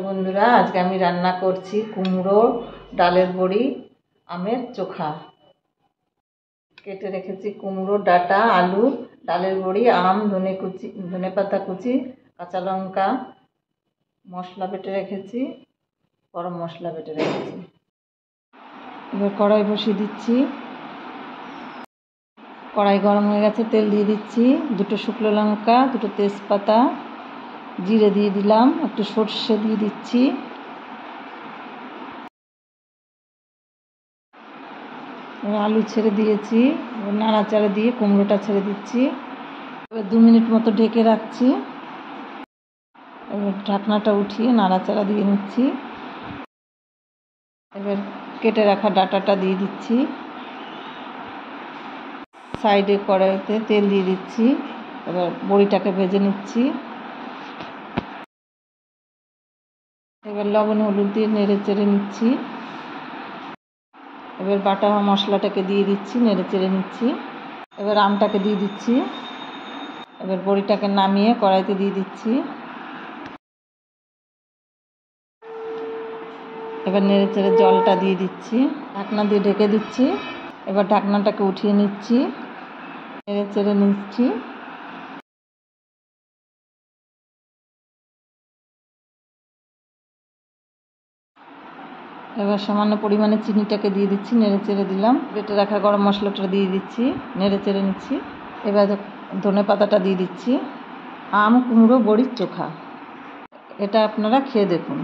বন্ধুরা, আজকে আমি রান্না করছি কুমড়ো, ডালের বড়ি, আমের চোখা। কেটে রেখেছি কুমড়ো ডাঁটা, আলু, ডালের বড়ি, আম, ধনে পাতা কুচি, কাঁচা লঙ্কা, মশলা বেটে রেখেছি, গরম মশলা বেটে রেখেছি। এবার কড়াই বসিয়ে দিচ্ছি। কড়াই গরম হয়ে গেছে, তেল দিয়ে দিচ্ছি, দুটো শুকনো লঙ্কা, দুটো তেজপাতা, জিরে দিয়ে দিলাম, একটু সর্ষে দিয়ে দিচ্ছি, আলু ছেড়ে দিয়েছি, নাড়াচাড়া দিয়ে কুমড়োটা ছেড়ে দিচ্ছি। এবার 2 মিনিট মতো ঢেকে রাখছি। এবার ঢাকনাটা উঠিয়ে নাড়াচাড়া দিয়ে নিচ্ছি। এবার কেটে রাখা ডাঁটাটা দিয়ে দিচ্ছি। সাইডে কড়াইতে তেল দিয়ে দিচ্ছি। এবার বড়িটাকে ভেজে নিচ্ছি। এবার লবণ হলুদ দিয়ে নেড়ে চেড়ে নিচ্ছি। এবার বাটা মশলাটাকে দিয়ে দিচ্ছি, নেড়ে চেড়ে নিচ্ছি। এবার আমটাকে দিয়ে দিচ্ছি। এবার বড়িটাকে নামিয়ে কড়াইতে দিয়ে দিচ্ছি। এবার নেড়ে চেড়ে জলটা দিয়ে দিচ্ছি, ঢাকনা দিয়ে ঢেকে দিচ্ছি। এবার ঢাকনাটাকে উঠিয়ে নিচ্ছি, নেড়ে চেড়ে নিচ্ছি। এবার সামান্য পরিমাণে চিনিটাকে দিয়ে দিচ্ছি, নেড়ে চেড়ে দিলাম। বেটে রাখা গরম মশলাটা দিয়ে দিচ্ছি, নেড়ে চেড়ে নিচ্ছি। এবার ধনে পাতাটা দিয়ে দিচ্ছি। আম কুমড়ো বড়ির চোখা, এটা আপনারা খেয়ে দেখুন।